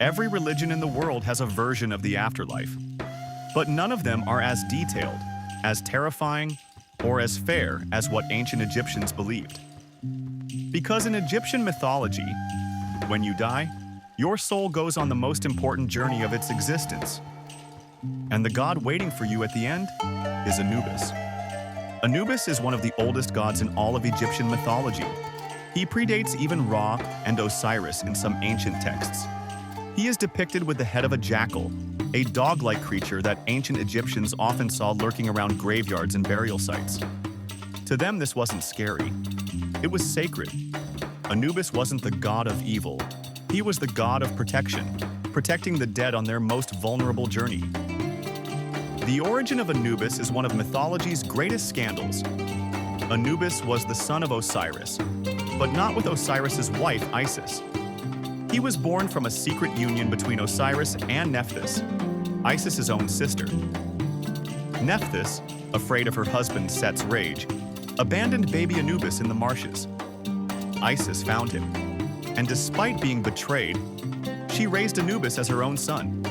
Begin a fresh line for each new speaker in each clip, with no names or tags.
Every religion in the world has a version of the afterlife, but none of them are as detailed, as terrifying, or as fair as what ancient Egyptians believed. Because in Egyptian mythology, when you die, your soul goes on the most important journey of its existence. And the god waiting for you at the end is Anubis. Anubis is one of the oldest gods in all of Egyptian mythology. He predates even Ra and Osiris in some ancient texts. He is depicted with the head of a jackal, a dog-like creature that ancient Egyptians often saw lurking around graveyards and burial sites. To them, this wasn't scary. It was sacred. Anubis wasn't the god of evil. He was the god of protection, protecting the dead on their most vulnerable journey. The origin of Anubis is one of mythology's greatest scandals. Anubis was the son of Osiris, but not with Osiris's wife, Isis. He was born from a secret union between Osiris and Nephthys, Isis's own sister. Nephthys, afraid of her husband Set's rage, abandoned baby Anubis in the marshes. Isis found him, and despite being betrayed, she raised Anubis as her own son.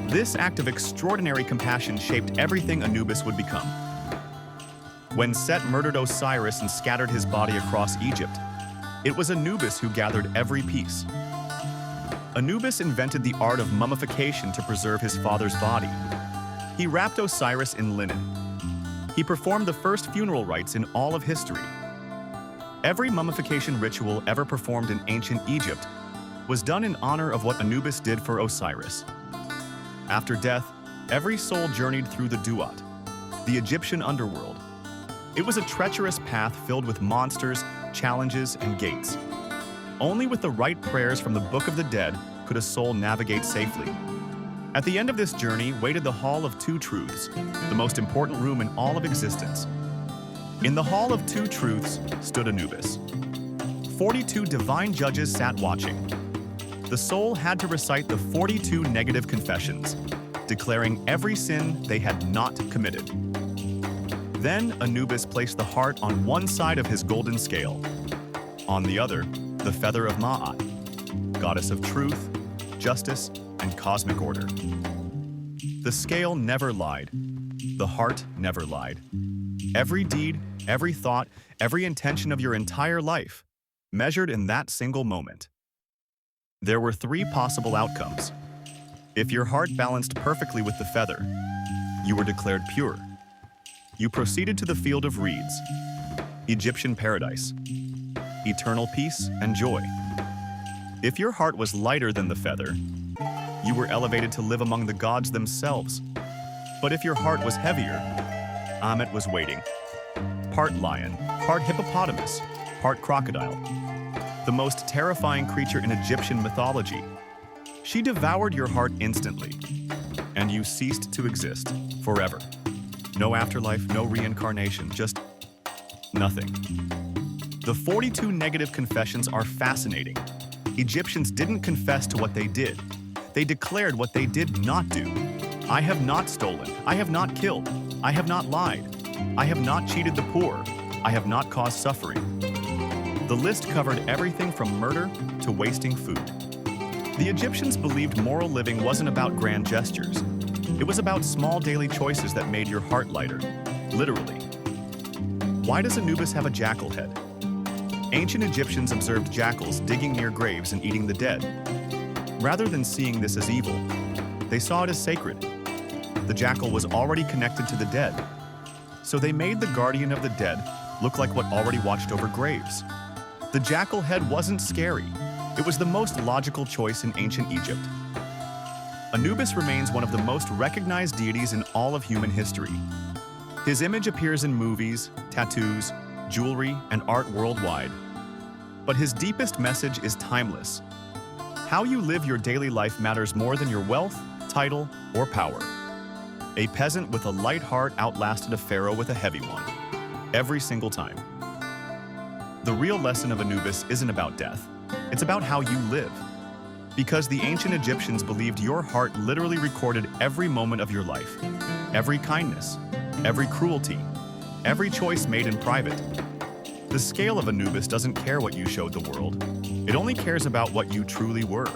This act of extraordinary compassion shaped everything Anubis would become. When Set murdered Osiris and scattered his body across Egypt, it was Anubis who gathered every piece. Anubis invented the art of mummification to preserve his father's body. He wrapped Osiris in linen. He performed the first funeral rites in all of history. Every mummification ritual ever performed in ancient Egypt was done in honor of what Anubis did for Osiris. After death, every soul journeyed through the Duat, the Egyptian underworld. It was a treacherous path filled with monsters, challenges, and gates. Only with the right prayers from the Book of the Dead could a soul navigate safely. At the end of this journey waited the Hall of Two Truths, the most important room in all of existence. In the Hall of Two Truths stood Anubis. 42 divine judges sat watching. The soul had to recite the 42 negative confessions, declaring every sin they had not committed. Then Anubis placed the heart on one side of his golden scale. On the other, the feather of Ma'at, goddess of truth, justice, and cosmic order. The scale never lied. The heart never lied. Every deed, every thought, every intention of your entire life measured in that single moment. There were 3 possible outcomes. If your heart balanced perfectly with the feather, you were declared pure. You proceeded to the field of reeds, Egyptian paradise, eternal peace and joy. If your heart was lighter than the feather, you were elevated to live among the gods themselves. But if your heart was heavier, Ammit was waiting. Part lion, part hippopotamus, part crocodile. The most terrifying creature in Egyptian mythology. She devoured your heart instantly, and you ceased to exist forever. No afterlife, no reincarnation, just nothing. The 42 negative confessions are fascinating. Egyptians didn't confess to what they did. They declared what they did not do. I have not stolen. I have not killed. I have not lied. I have not cheated the poor. I have not caused suffering. The list covered everything from murder to wasting food. The Egyptians believed moral living wasn't about grand gestures. It was about small daily choices that made your heart lighter, literally. Why does Anubis have a jackal head? Ancient Egyptians observed jackals digging near graves and eating the dead. Rather than seeing this as evil, they saw it as sacred. The jackal was already connected to the dead, so they made the guardian of the dead look like what already watched over graves. The jackal head wasn't scary. It was the most logical choice in ancient Egypt. Anubis remains one of the most recognized deities in all of human history. His image appears in movies, tattoos, jewelry, and art worldwide. But his deepest message is timeless. How you live your daily life matters more than your wealth, title, or power. A peasant with a light heart outlasted a pharaoh with a heavy one, every single time. The real lesson of Anubis isn't about death. It's about how you live. Because the ancient Egyptians believed your heart literally recorded every moment of your life, every kindness, every cruelty, every choice made in private. The scale of Anubis doesn't care what you showed the world. It only cares about what you truly were.